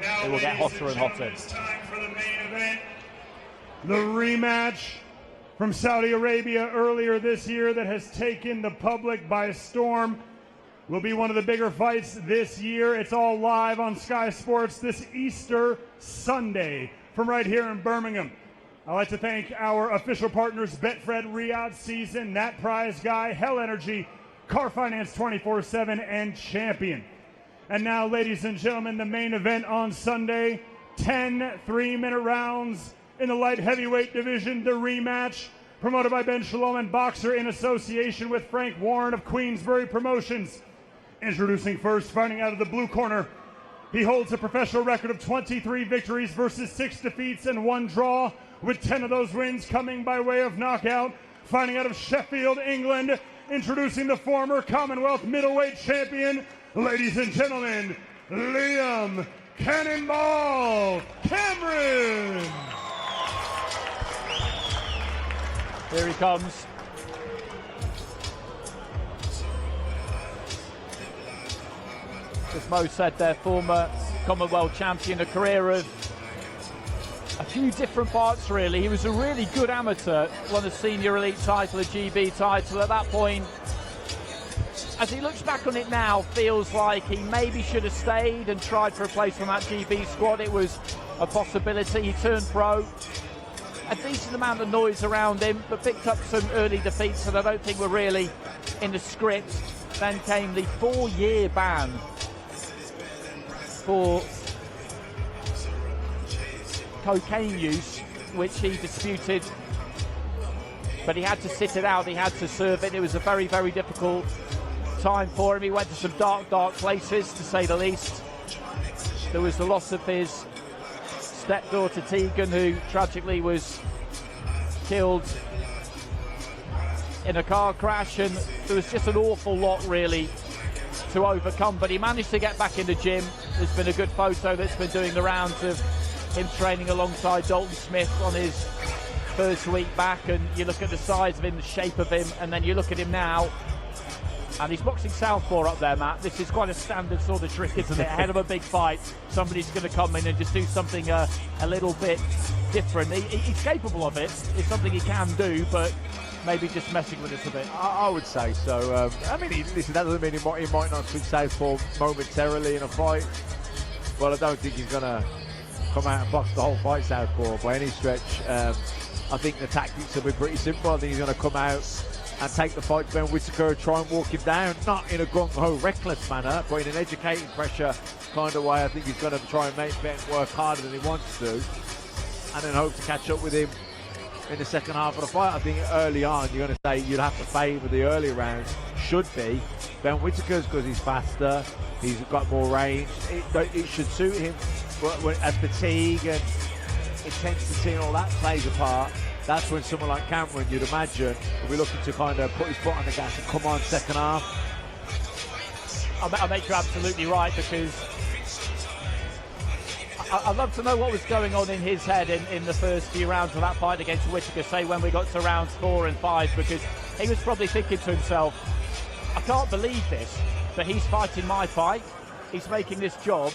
it will get hotter and hotter. It's time for the main event. The rematch from Saudi Arabia earlier this year that has taken the public by storm will be one of the bigger fights this year. It's all live on Sky Sports this Easter Sunday from right here in Birmingham. I'd like to thank our official partners, Betfred, Riyadh Season, Nat Prize Guy, Hell Energy, Car Finance 24/7, and Champion. And now, ladies and gentlemen, the main event on Sunday, 10 3-minute rounds in the light heavyweight division, the rematch, promoted by Ben Shalom and Boxer in association with Frank Warren of Queensbury Promotions. Introducing first, fighting out of the blue corner, he holds a professional record of 23 victories versus 6 defeats and 1 draw, with 10 of those wins coming by way of knockout. Fighting out of Sheffield, England, introducing the former Commonwealth middleweight champion, ladies and gentlemen, Liam Cannonball Cameron. Here he comes. As Mo said, their former Commonwealth champion, a career of a few different parts really. He was a really good amateur, won a senior elite title, a GB title. At that point, as he looks back on it now, feels like he maybe should have stayed and tried for a place on that GB squad. It was a possibility. He turned pro. A decent amount of noise around him, but picked up some early defeats that I don't think were really in the script. Then came the 4-year ban for cocaine use, which he disputed, but he had to sit it out, he had to serve it. It was a very, very difficult time for him. He went to some dark places, to say the least. There was the loss of his stepdaughter Tegan, who tragically was killed in a car crash, and there was just an awful lot really to overcome, but he managed to get back in the gym. There's been a good photo that's been doing the rounds of him training alongside Dalton Smith on his first week back, and you look at the size of him, the shape of him, and then you look at him now, and he's boxing southpaw up there, Matt. This is quite a standard sort of trick, isn't it? Ahead of a big fight, somebody's going to come in and just do something a little bit different. He's capable of it. It's something he can do, but maybe just messing with it a bit. I would say so. I mean, listen, that doesn't mean he might not switch southpaw momentarily in a fight, but I don't think he's going to come out and box the whole fight southpaw by any stretch. I think the tactics will be pretty simple. I think he's going to come out and take the fight to Ben Whittaker and try and walk him down, not in a gung-ho reckless manner, but in an educating pressure kind of way. I think he's going to try and make Ben work harder than he wants to, and then hope to catch up with him in the second half of the fight. I think early on you're going to say you'd have to favour the early rounds, should be Ben Whittaker's, because he's faster, he's got more range. It should suit him, as fatigue and intensity and all that plays a part. That's when someone like Cameron, you'd imagine, will be looking to kind of put his foot on the gas and come on second half. I make you absolutely right, because I'd love to know what was going on in his head in the first few rounds of that fight against Whittaker, say when we got to rounds 4 and 5, because he was probably thinking to himself, I can't believe this, but he's fighting my fight, he's making this job,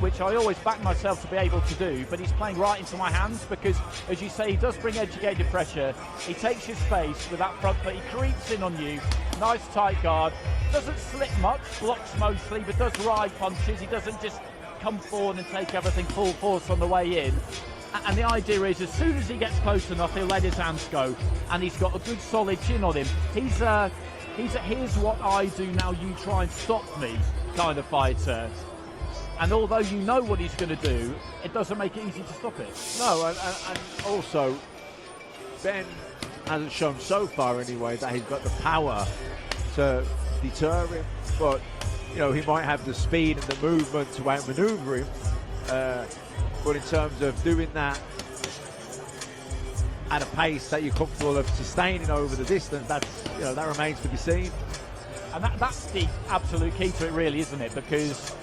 which I always back myself to be able to do, but he's playing right into my hands, because, as you say, he does bring educated pressure. He takes his space with that front foot, he creeps in on you, nice tight guard, doesn't slip much, blocks mostly, but does ride punches. He doesn't just come forward and take everything full force on the way in. And the idea is, as soon as he gets close enough, he'll let his hands go, and he's got a good solid chin on him. He's a here's what I do, now you try and stop me kind of fighter. And although you know what he's going to do, it doesn't make it easy to stop it. No, and also, Ben hasn't shown so far anyway that he's got the power to deter him. But, you know, he might have the speed and the movement to outmaneuver him. But in terms of doing that at a pace that you're comfortable of sustaining over the distance, that remains to be seen. And that's the absolute key to it, really, isn't it? Because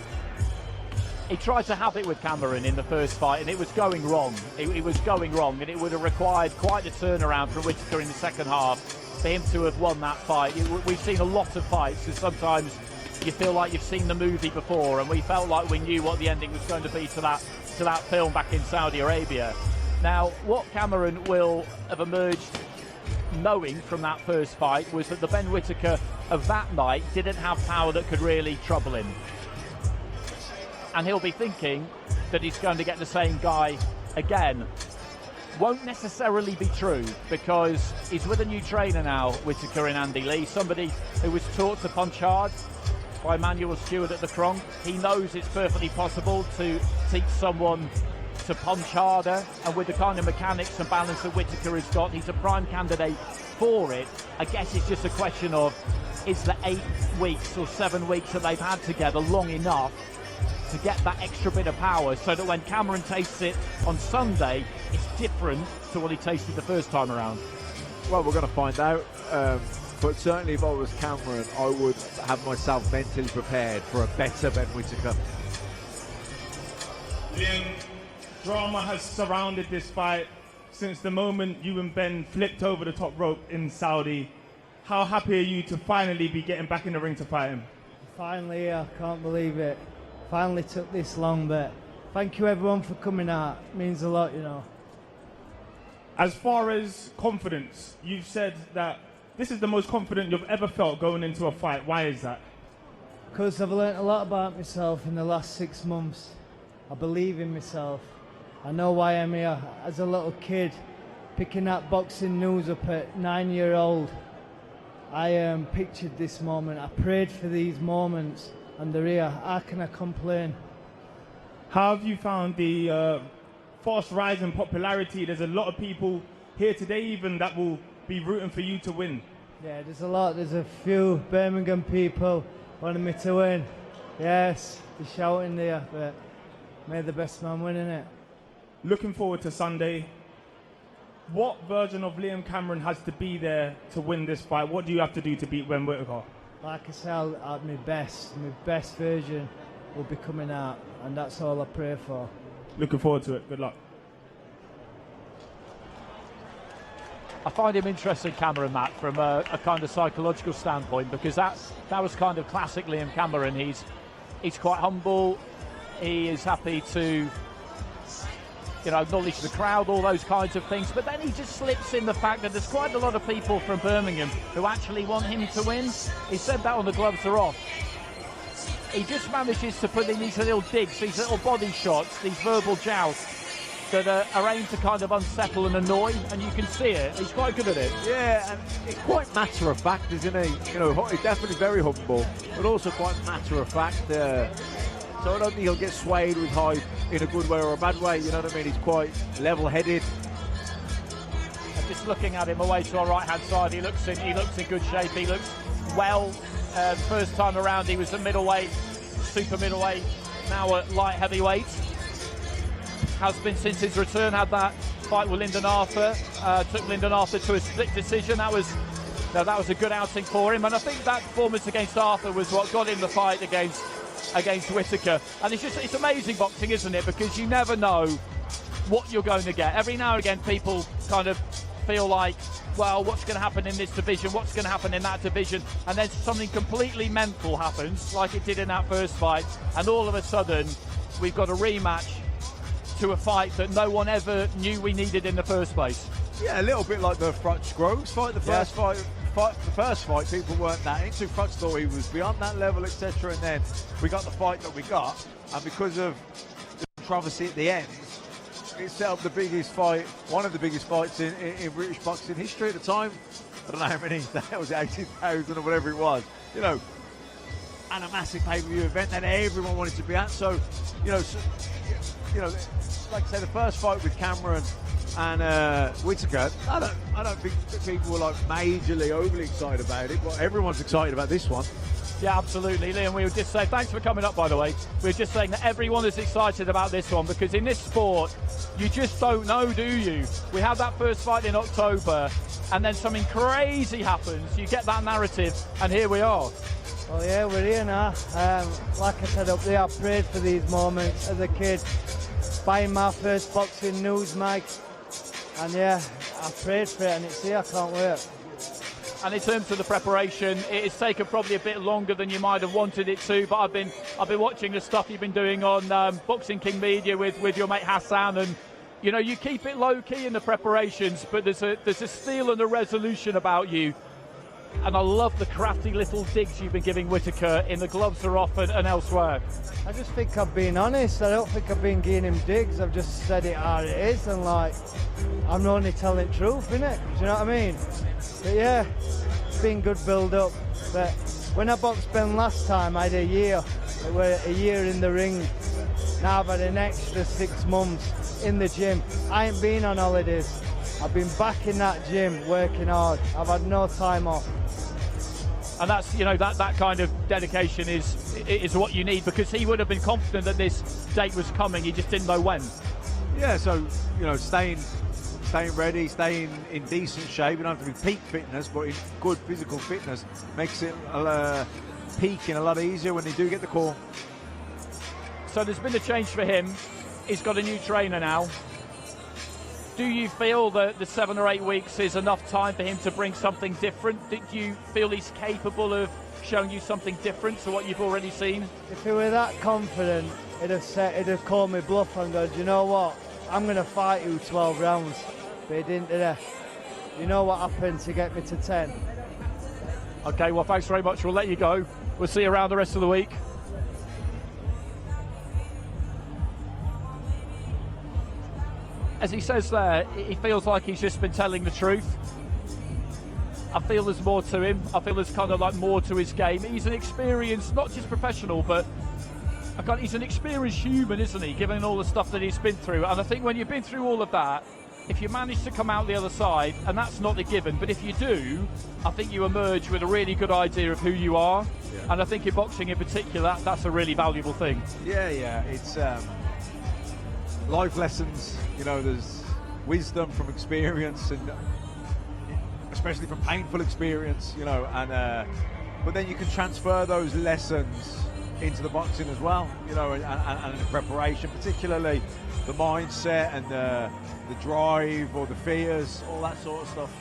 he tried to have it with Cameron in the first fight, and it was going wrong. It was going wrong, and it would have required quite a turnaround from Whittaker in the second half for him to have won that fight. We've seen a lot of fights, and sometimes you feel like you've seen the movie before, and we felt like we knew what the ending was going to be to that film back in Saudi Arabia. Now, what Cameron will have emerged knowing from that first fight was that the Ben Whittaker of that night didn't have power that could really trouble him. And he'll be thinking that he's going to get the same guy again. Won't necessarily be true, because he's with a new trainer now, Whittaker and Andy Lee, somebody who was taught to punch hard by Manuel Stewart at the Kronk. He knows it's perfectly possible to teach someone to punch harder, and with the kind of mechanics and balance that Whittaker has got, he's a prime candidate for it. I guess it's just a question of, is the 8 weeks or 7 weeks that they've had together long enough to get that extra bit of power, so that when Cameron tastes it on Sunday, it's different to what he tasted the first time around? Well, we're going to find out. But certainly if I was Cameron, I would have myself mentally prepared for a better Ben Whittaker. Liam, drama has surrounded this fight since the moment you and Ben flipped over the top rope in Saudi. How happy are you to finally be getting back in the ring to fight him? Finally, I can't believe it. Finally took this long, but thank you everyone for coming out. It means a lot, you know. As far as confidence, you've said that this is the most confident you've ever felt going into a fight. Why is that? Because I've learnt a lot about myself in the last 6 months. I believe in myself. I know why I'm here. As a little kid, picking that boxing news up at 9-year-old, I pictured this moment. I prayed for these moments, and they're here. How can I complain? How have you found the fast rise in popularity? There's a lot of people here today even that will be rooting for you to win. Yeah, there's a lot. There's a few Birmingham people wanting me to win. Yes, they're shouting there, but may the best man win, innit? Looking forward to Sunday. What version of Liam Cameron has to be there to win this fight? What do you have to do to beat Ben Whittaker? Like I said, I'll my best version will be coming out, and that's all I pray for. Looking forward to it. Good luck. I find him interesting, Cameron, Matt, from a kind of psychological standpoint, because that was kind of classic Liam Cameron. He's quite humble. He is happy to, acknowledge the crowd, all those kinds of things. But then he just slips in the fact that there's quite a lot of people from Birmingham who actually want him to win. He said that on the gloves are off. He just manages to put in these little digs, these little body shots, these verbal jousts that are aimed to kind of unsettle and annoy, and you can see it. He's quite good at it. Yeah, and it's quite matter of fact, isn't he? He's definitely very humble, but also quite matter of fact. So I don't think he'll get swayed with hype in a good way or a bad way. You know what I mean? He's quite level-headed. And just looking at him away to our right-hand side, he looks in good shape. He looks well. First time around, he was at middleweight, super middleweight, now at light heavyweight. Has been since his return, had that fight with Lyndon Arthur, took Lyndon Arthur to a split decision. That was a good outing for him, and I think that performance against Arthur was what got him the fight against Whittaker. And it's amazing boxing, isn't it? Because you never know what you're going to get. Every now and again people kind of feel like, well, what's going to happen in this division, what's going to happen in that division, and then something completely mental happens, like it did in that first fight, and all of a sudden we've got a rematch to a fight that no one ever knew we needed in the first place. Yeah, a little bit like the Frutch Groves fight. The first fight, people weren't that into. Frutch thought he was beyond that level, etc. And then we got the fight that we got, and because of the controversy at the end, it set up the biggest fight, one of the biggest fights in British boxing history at the time. I don't know how many, that was 18,000 or whatever it was, and a massive pay-per-view event that everyone wanted to be at. So, like I say, the first fight with Cameron and Whittaker, I don't think that people were like majorly overly excited about it, but everyone's excited about this one. Yeah, absolutely, Liam. We were just saying, thanks for coming up, by the way. We were just saying that everyone is excited about this one, because in this sport, you just don't know, do you? We had that first fight in October, and then something crazy happens. You get that narrative, and here we are. Well, yeah, we're here now. Like I said up there, I prayed for these moments as a kid, buying my first boxing news mic, and yeah, I prayed for it, and it's here. I can't wait. And in terms of the preparation, it's taken probably a bit longer than you might have wanted it to. But I've been watching the stuff you've been doing on Boxing King Media with your mate Hassan, and you know, you keep it low key in the preparations, but there's a steel and a resolution about you. And I love the crafty little digs you've been giving Whittaker in the gloves are off and elsewhere. I just think I've been honest. I don't think I've been giving him digs. I've just said it how it is, and like, I'm only telling the truth, innit? Do you know what I mean? But yeah, it's been good build up. But when I boxed Ben last time, I had a year. It were a year in the ring. Now I've had an extra 6 months in the gym. I ain't been on holidays. I've been back in that gym working hard. I've had no time off. And that's, you know, that kind of dedication is what you need, because he would have been confident that this date was coming. He just didn't know when. Yeah, so, you know, staying ready, staying in decent shape. You don't have to be peak fitness, but in good physical fitness makes it peaking a lot easier when they do get the call. So there's been a change for him. He's got a new trainer now. Do you feel that the 7 or 8 weeks is enough time for him to bring something different? Did you feel he's capable of showing you something different to what you've already seen? If he were that confident, he'd have called me bluff and gone, you know what, I'm going to fight you 12 rounds. But he didn't, did he? You know what happened to get me to 10? Okay, well, thanks very much. We'll let you go. We'll see you around the rest of the week. As he says there, he feels like he's just been telling the truth. I feel there's more to him. I feel there's kind of like more to his game. He's an experienced, not just professional, but he's an experienced human, isn't he, given all the stuff that he's been through. And I think when you've been through all of that, if you manage to come out the other side, and that's not the given, but if you do, I think you emerge with a really good idea of who you are. Yeah. And I think in boxing in particular, that's a really valuable thing. Yeah, it's life lessons. You know, there's wisdom from experience, and especially from painful experience, you know, and but then you can transfer those lessons into the boxing as well, you know, and the preparation, particularly the mindset and the drive or the fears, all that sort of stuff.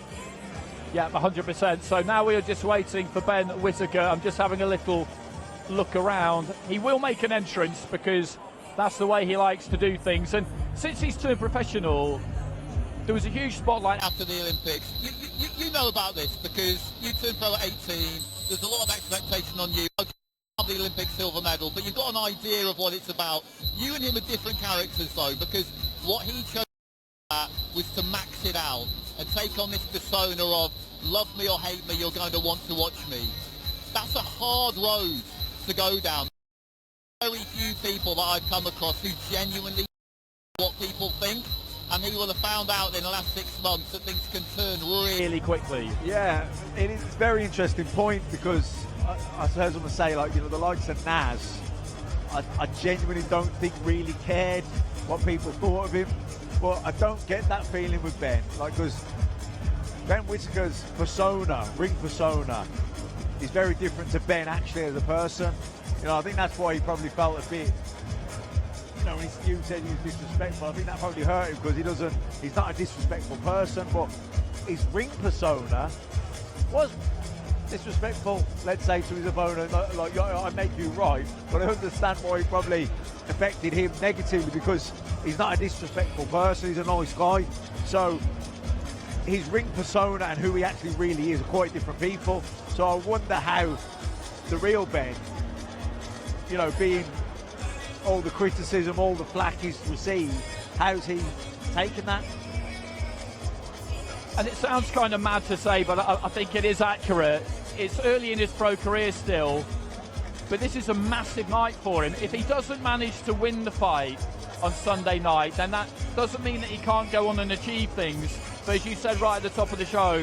Yeah, 100%. So now we are just waiting for Ben Whittaker. I'm just having a little look around. He will make an entrance because that's the way he likes to do things. And since he's turned professional, there was a huge spotlight after the Olympics. You know about this because you turned pro at 18. There's a lot of expectation on you. The Olympic silver medal, but you've got an idea of what it's about. You and him are different characters though, because what he chose was to max it out and take on this persona of love me or hate me, you're going to want to watch me. That's a hard road to go down. Very few people that I've come across who genuinely what people think, and he will have found out in the last 6 months that things can turn really quickly. Yeah, it is a very interesting point, because I suppose I'm going to say, like, you know, the likes of Naz, I genuinely don't think really cared what people thought of him, but I don't get that feeling with Ben, like, because Ben Whittaker's persona, ring persona, is very different to Ben actually as a person. You know, I think that's why he probably felt a bit, you know, when you said he was disrespectful, I think that probably hurt him, because he's not a disrespectful person, but his ring persona was disrespectful, let's say, to his opponent, like I make you right, but I understand why it probably affected him negatively, because he's not a disrespectful person, he's a nice guy. So his ring persona and who he actually really is are quite different people. So I wonder how the real Ben, you know, being all the criticism, all the flack he's received, how's he taken that? And it sounds kind of mad to say, but I think it is accurate. It's early in his pro career still, but this is a massive night for him. If he doesn't manage to win the fight on Sunday night, then that doesn't mean that he can't go on and achieve things. But as you said right at the top of the show,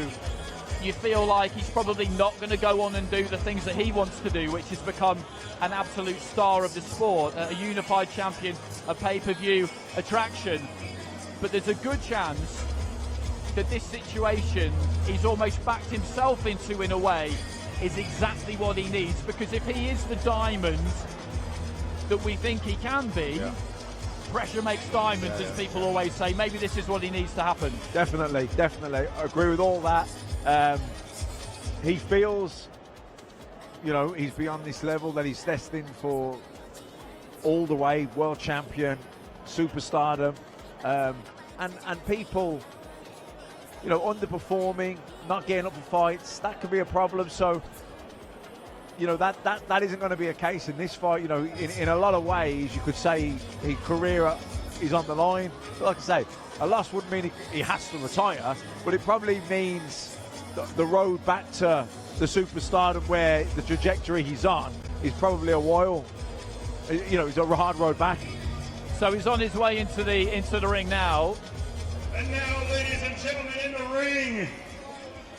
you feel like he's probably not going to go on and do the things that he wants to do, which is become an absolute star of the sport, a unified champion, a pay-per-view attraction. But there's a good chance that this situation he's almost backed himself into, in a way, is exactly what he needs, because if he is the diamond that we think he can be, pressure makes diamonds, as people always say. Maybe this is what he needs to happen. Definitely, I agree with all that. he feels, you know, he's beyond this level, that he's destined for all the way world champion, superstardom, and people, you know, underperforming, not getting up for fights, that could be a problem. So, you know, that isn't going to be a case in this fight. You know, in a lot of ways, you could say his career is on the line. But like I say, a loss wouldn't mean he has to retire, but it probably means the road back to the superstardom, where the trajectory he's on, is probably a while. You know, it's a hard road back. So he's on his way into the ring now. And now, ladies and gentlemen, in the ring,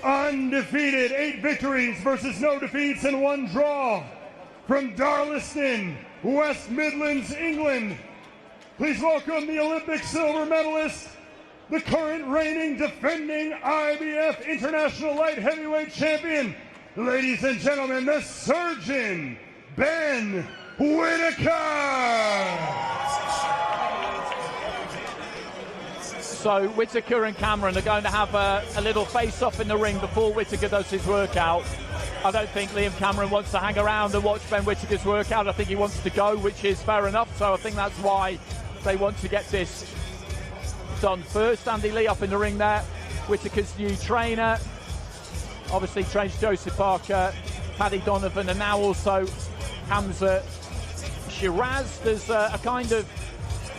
undefeated, 8 victories versus no defeats and 1 draw, from Darlaston, West Midlands, England. Please welcome the Olympic silver medalist, the current reigning defending IBF International Light Heavyweight Champion, ladies and gentlemen, the Surgeon, Ben Whittaker. So Whittaker and Cameron are going to have a little face-off in the ring before Whittaker does his workout. I don't think Liam Cameron wants to hang around and watch Ben Whittaker's workout. I think he wants to go, which is fair enough. So I think that's why they want to get this done first. Andy Lee up in the ring there. Whittaker's new trainer. Obviously trains Joseph Parker, Paddy Donovan, and now also Hamza Shiraz. There's a kind of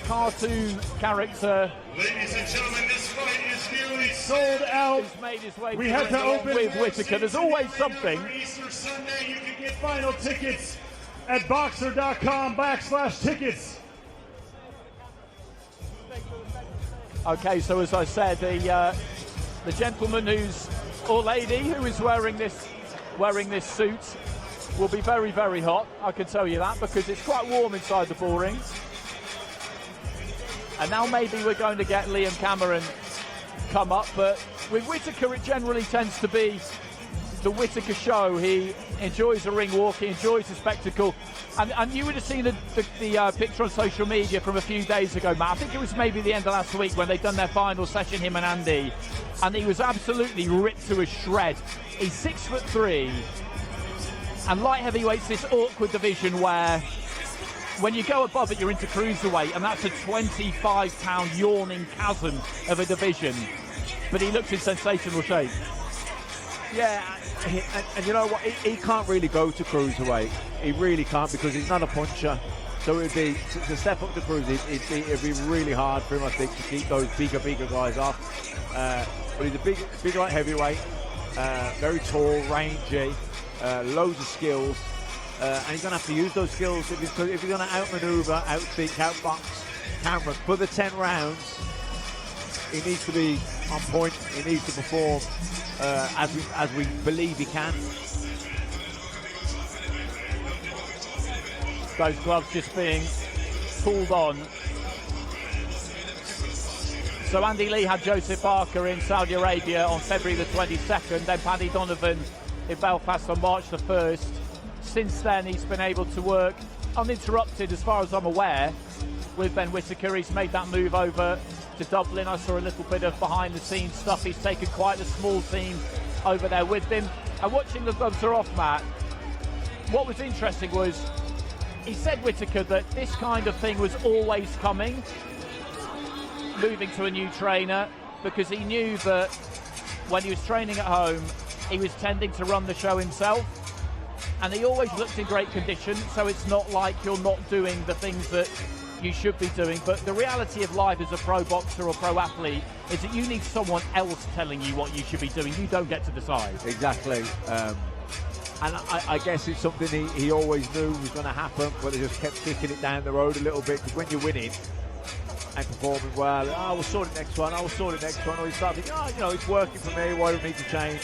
cartoon character. Ladies and gentlemen, this fight is nearly sold out. He's made his way We had to open with Whittaker. There's always something. Easter Sunday, you can get final tickets at boxer.com/tickets. Okay, so as I said, the gentleman or lady who is wearing this suit will be very, very hot. I can tell you that, because it's quite warm inside the bull ring. And now maybe we're going to get Liam Cameron come up, but with Whittaker it generally tends to be the Whittaker show. He enjoys the ring walk, he enjoys the spectacle. And you would have seen the picture on social media from a few days ago, Matt. I think it was maybe the end of last week when they'd done their final session, him and Andy. And he was absolutely ripped to a shred. He's 6'3", and light heavyweight's this awkward division where when you go above it, you're into cruiserweight, and that's a 25-pound yawning chasm of a division. But he looks in sensational shape. Yeah, and you know what? He can't really go to cruiserweight. He really can't, because he's not a puncher. So it'd be to step up to cruiserweight. It'd be really hard for him, I think, to keep those bigger guys off. But he's a big light heavyweight, very tall, rangy, loads of skills. And he's going to have to use those skills if he's going to outmaneuver, outthink, outbox Cameron for the 10 rounds. He needs to be on point. He needs to perform as we believe he can. Those gloves just being pulled on. So Andy Lee had Joseph Parker in Saudi Arabia on February the 22nd, then Paddy Donovan in Belfast on March the 1st. Since then, he's been able to work uninterrupted, as far as I'm aware, with Ben Whittaker. He's made that move over to Dublin. I saw a little bit of behind-the-scenes stuff. He's taken quite a small team over there with him. And watching the gloves are off, Matt, what was interesting was he said, Whittaker, that this kind of thing was always coming, moving to a new trainer, because he knew that when he was training at home, he was tending to run the show himself. And he always looked in great condition, so it's not like you're not doing the things that you should be doing. But the reality of life as a pro boxer or pro athlete is that you need someone else telling you what you should be doing. You don't get to decide. Exactly. And I guess it's something he always knew was going to happen, but they just kept kicking it down the road a little bit, because when you're winning and performing well, we'll sort it next one, or you start thinking, it's working for me, why do we need to change?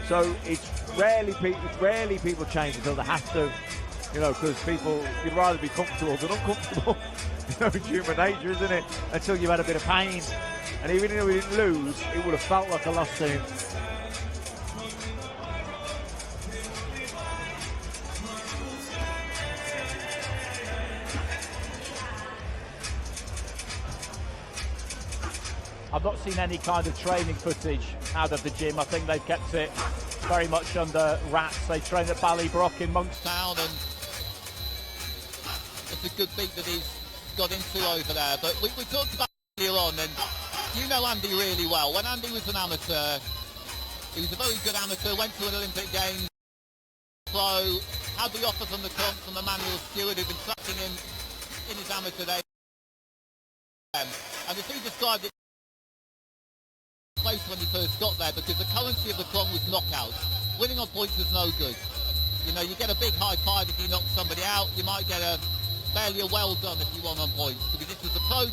So it's rarely people change until they have to, because you'd rather be comfortable than uncomfortable. It's human nature, isn't it? Until you've had a bit of pain. And even though we didn't lose, it would have felt like a loss to him. I've not seen any kind of training footage out of the gym. I think they've kept it very much under wraps. They train at Ballybrook in Monkstown, and it's a good beat that he's got into over there. But we talked about earlier on, and you know Andy really well. When Andy was an amateur, he was a very good amateur, went to an Olympic Games pro, had the offer from the club, from Emmanuel Stewart, who'd been tracking him in his amateur days. And as he described it, place when he first got there, because the currency of the club was knockouts. Winning on points was no good. You know, you get a big high five if you knock somebody out. You might get barely a well done if you won on points, because this was the pro.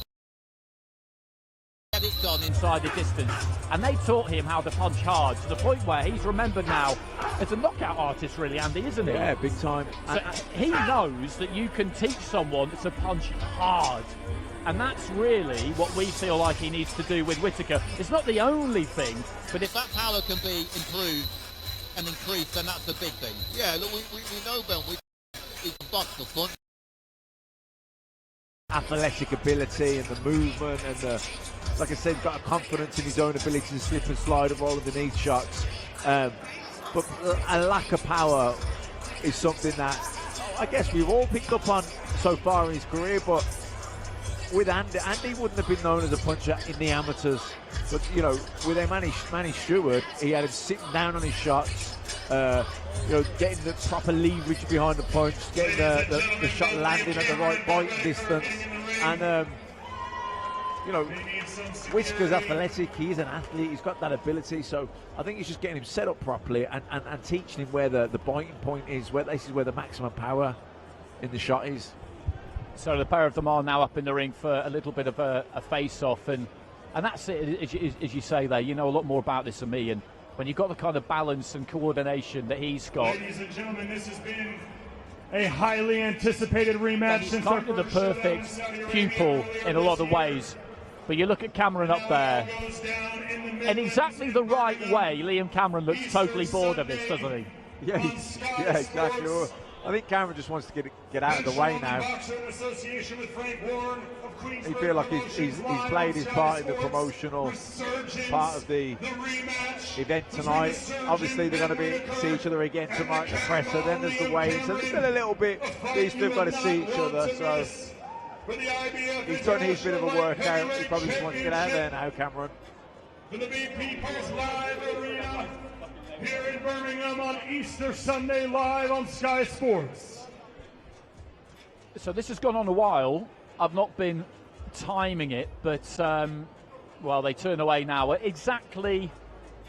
Get it done inside the distance, and they taught him how to punch hard to the point where he's remembered now as a knockout artist, really, Andy, isn't he? Yeah, big time. So he knows that you can teach someone to punch hard, and that's really what we feel like he needs to do with Whittaker. It's not the only thing, but if that power can be improved and increased, then that's a big thing. Yeah, look, we know Ben, he's a box of fun. Athletic ability and the movement and the, like I said, got a confidence in his own ability to slip and slide and roll underneath shots. But a lack of power is something that I guess we've all picked up on so far in his career, but with Andy wouldn't have been known as a puncher in the amateurs. But, you know, with Manny Stewart, he had him sitting down on his shots, you know, getting the proper leverage behind the punch, getting the shot landing at the right biting distance. And, you know, Whittaker's athletic, he's an athlete, he's got that ability, so I think he's just getting him set up properly and teaching him where the biting point is, where this is where the maximum power in the shot is. So the pair of them are now up in the ring for a little bit of a face-off, and that's it, as you say there. You know a lot more about this than me, and when you've got the kind of balance and coordination that he's got. Ladies and gentlemen, this has been a highly anticipated rematch since kind of the perfect pupil in a lot of ways. But you look at Cameron up there, in exactly the right way, Liam Cameron looks totally bored of this, doesn't he? Yeah, exactly. I think Cameron just wants to get out of the way now. He feels like he's played his part in the promotional part of the event tonight. Obviously, they're going to see each other again tonight, the presser. Then there's the weigh-in. So there's still a little bit. These two have got to see each other. So he's done his bit of a workout. He probably just wants to get out of there now, Cameron. For the BP Pulse Live Arena here in Birmingham on Easter Sunday, live on Sky Sports. So this has gone on a while. I've not been timing it, but well, they turn away now at exactly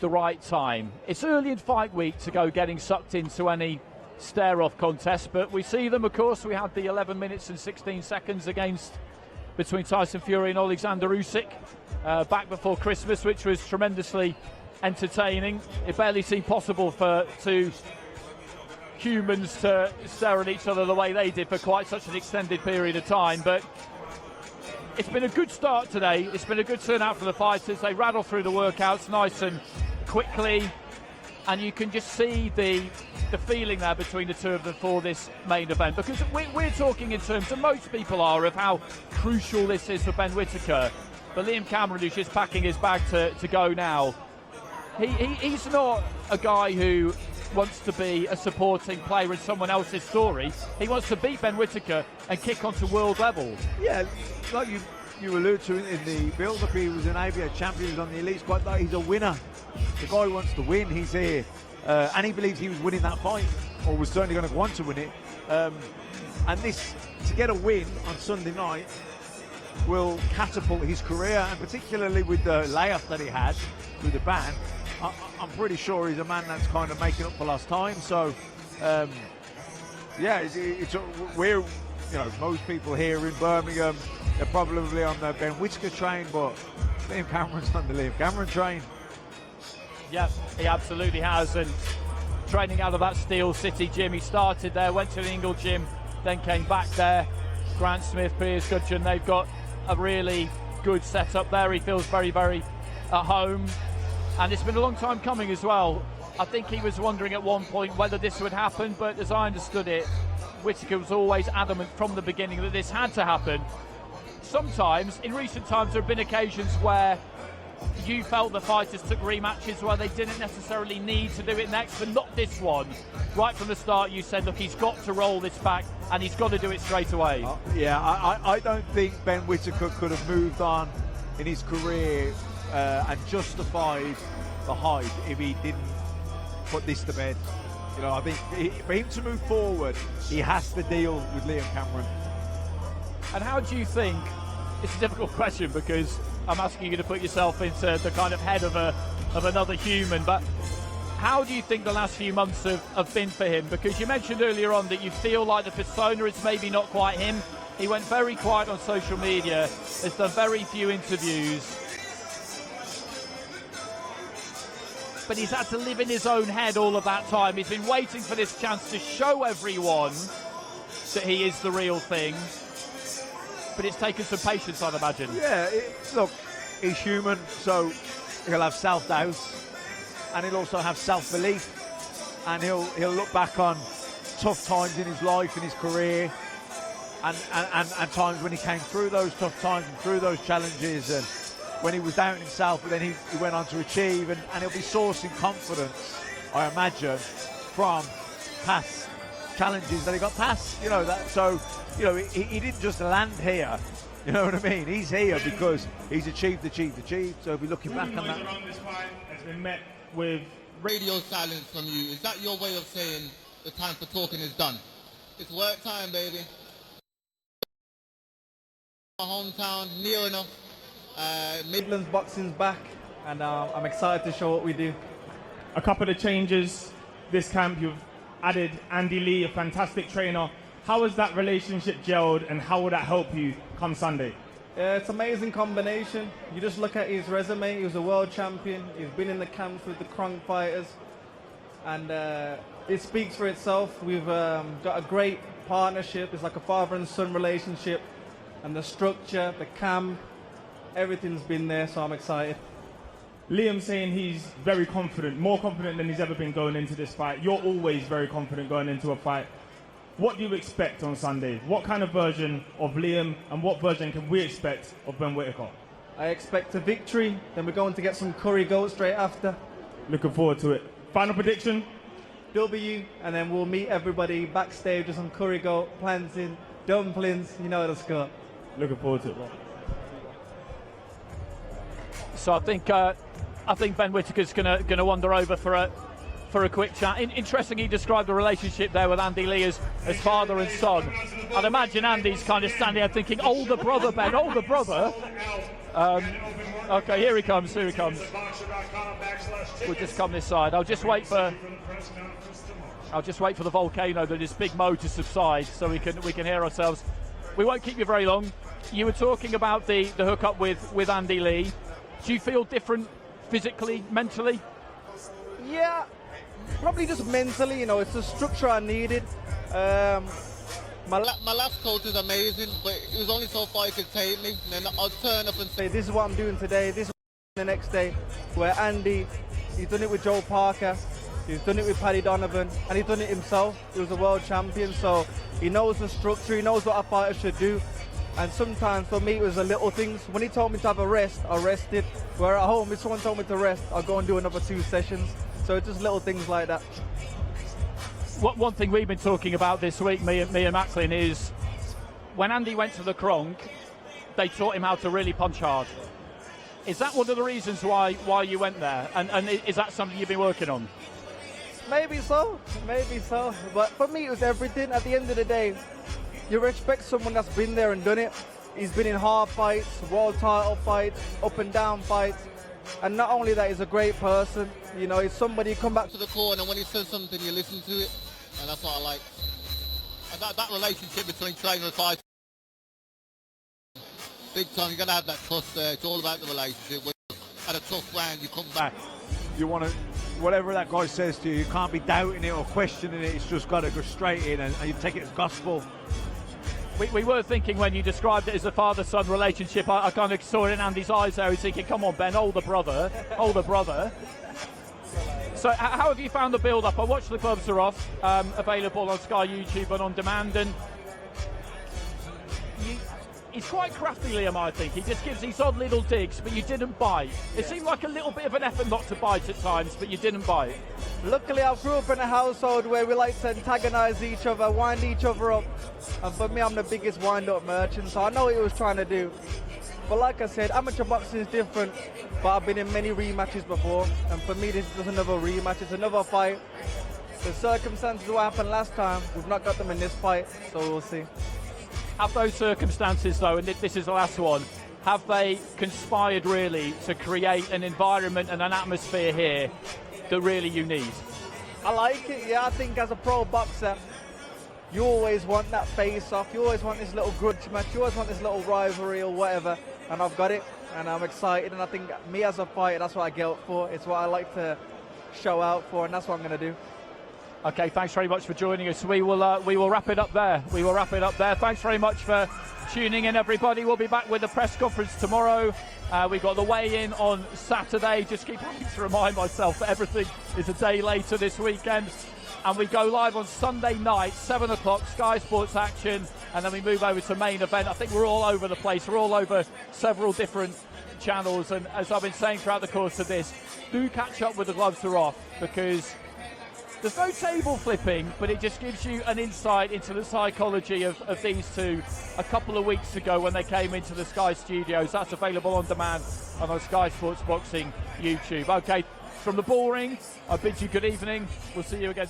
the right time. It's early in fight week to go getting sucked into any stare-off contest, but we see them, of course. We had the 11 minutes and 16 seconds between Tyson Fury and Alexander Usyk back before Christmas, which was tremendously entertaining. It barely seemed possible for two humans to stare at each other the way they did for quite such an extended period of time, but it's been a good start today. It's been a good turnout for the fighters. They rattle through the workouts nice and quickly, and you can just see the feeling there between the two of them for this main event, because we're talking in terms, and most people are, of how crucial this is for Ben Whittaker. But Liam Cameron, who's just packing his bag to go now, he's not a guy who wants to be a supporting player in someone else's story. He wants to beat Ben Whittaker and kick onto world level. Yeah, like you allude to in the build-up, he was an ABA champion, he was on the elite squad. He's a winner. The guy wants to win. He's here, and he believes he was winning that fight, or was certainly going to want to win it. And this, to get a win on Sunday night, will catapult his career, and particularly with the layoff that he had with the ban, I'm pretty sure he's a man that's kind of making up for lost time. So, yeah, we're, you know, most people here in Birmingham, they're probably on the Ben Whittaker train, but Liam Cameron's on the Liam Cameron train. Yeah, he absolutely has, and training out of that Steel City gym. He started there, went to the Ingle gym, then came back there. Grant Smith, Piers Gudgeon, they've got a really good setup there. He feels very, very at home. And it's been a long time coming as well. I think he was wondering at one point whether this would happen, but as I understood it, Whittaker was always adamant from the beginning that this had to happen. Sometimes, in recent times, there have been occasions where you felt the fighters took rematches where they didn't necessarily need to do it next, but not this one. Right from the start, you said, look, he's got to roll this back, and he's got to do it straight away. I don't think Ben Whittaker could have moved on in his career and justified the hype if he didn't put this to bed. You know, I think for him to move forward, he has to deal with Liam Cameron. And how do you think, it's a difficult question because I'm asking you to put yourself into the kind of head of another human, but how do you think the last few months have been for him? Because you mentioned earlier on that you feel like the persona is maybe not quite him. He went very quiet on social media, has done very few interviews, but he's had to live in his own head all of that time. He's been waiting for this chance to show everyone that he is the real thing, but it's taken some patience, I'd imagine. Yeah, look, he's human, so he'll have self-doubt, and he'll also have self-belief, and he'll look back on tough times in his life and his career, and times when he came through those tough times and through those challenges, and when he was doubting himself, but then he went on to achieve, and he'll be sourcing confidence, I imagine, from past challenges that he got past. You know that, so you know he didn't just land here. You know what I mean? He's here because he's achieved. So if we're looking back on that, around this fight has been met with Radio silence from you. Is that your way of saying the time for talking is done? It's work time, baby. My hometown, near enough. Midlands boxing's back, and I'm excited to show what we do. a couple of changes this camp. You've added Andy Lee, a fantastic trainer. How has that relationship gelled, and how will that help you come Sunday? It's an amazing combination. You just look at his resume. He was a world champion. He's been in the camps with the Kronk fighters, and it speaks for itself. We've got a great partnership. It's like a father and son relationship, and the structure, the camp, everything's been there, so I'm excited. Liam's saying he's very confident, more confident than he's ever been going into this fight. You're always very confident going into a fight. What do you expect on Sunday? What kind of version of Liam, and what version can we expect of Ben Whittaker? I expect a victory, then we're going to get some curry goat straight after. Looking forward to it. Final prediction? W, and then we'll meet everybody backstage with some curry goat, plantain, dumplings, you know the score. Looking forward to it. So I think Ben Whittaker's going to wander over for a quick chat. Interestingly, he described the relationship there with Andy Lee as father and son. I'd imagine Andy's kind of standing there thinking, older brother, Ben, older brother. Okay, here he comes. We'll just come this side. I'll just wait for the volcano, this big mo, to subside so we can hear ourselves. We won't keep you very long. You were talking about the hookup with Andy Lee. Do you feel different physically, mentally? Yeah, probably just mentally, you know, it's the structure I needed. My last coach is amazing, but it was only so far he could take me. And then I'll turn up and say, this is what I'm doing today, this is the next day. Where Andy, he's done it with Joe Parker, he's done it with Paddy Donovan, and he's done it himself. He was a world champion, so he knows the structure, he knows what a fighter should do. And sometimes for me it was the little things. When he told me to have a rest, I rested. Where at home, if someone told me to rest, I'll go and do another 2 sessions. So it's just little things like that. One thing we've been talking about this week, me and Macklin, is when Andy went to the Kronk, they taught him how to really punch hard. Is that one of the reasons why you went there? And is that something you've been working on? Maybe so. But for me, it was everything. At the end of the day, you respect someone that's been there and done it. He's been in hard fights, world title fights, up and down fights. And not only that, he's a great person. You know, he's somebody who come back to the corner, and when he says something, you listen to it. And that's what I like. And that relationship between trainer and fighter, big time. You're going to have that trust there. It's all about the relationship. At a tough round, you come back. You want to, whatever that guy says to you, you can't be doubting it or questioning it. It's just got to go straight in, and you take it as gospel. We were thinking when you described it as a father-son relationship, I kind of saw it in Andy's eyes there. He's thinking, come on, Ben, older brother. So how have you found the build-up? I watched the gloves are off, available on Sky YouTube and on demand. And He's quite crafty, Liam, I think. He just gives these odd little digs, but you didn't bite. It seemed like a little bit of an effort not to bite at times, but you didn't bite. Luckily, I grew up in a household where we like to antagonise each other, wind each other up. And for me, I'm the biggest wind-up merchant, so I know what he was trying to do. But like I said, amateur boxing is different, but I've been in many rematches before. And for me, this is another rematch. It's another fight. The circumstances of what happened last time, we've not got them in this fight, so we'll see. Have those circumstances, though, and this is the last one, have they conspired really to create an environment and an atmosphere here that really you need? I like it, yeah. I think as a pro boxer, you always want that face-off. You always want this little grudge match. You always want this little rivalry or whatever. And I've got it, and I'm excited. And I think me as a fighter, that's what I get up for. It's what I like to show out for, and that's what I'm going to do. Okay, thanks very much for joining us. We will wrap it up there. Thanks very much for tuning in, everybody. We'll be back with a press conference tomorrow. We've got the weigh-in on Saturday. Just keep having to remind myself that everything is a day later this weekend. And we go live on Sunday night, 7 o'clock, Sky Sports Action. And then we move over to main event. I think we're all over the place. We're all over several different channels. And as I've been saying throughout the course of this, do catch up with The Gloves Are Off, because there's no table flipping, but it just gives you an insight into the psychology of these two a couple of weeks ago when they came into the Sky studios. That's available on demand on our Sky Sports Boxing YouTube. Okay, from the ball ring, I bid you good evening. We'll see you again.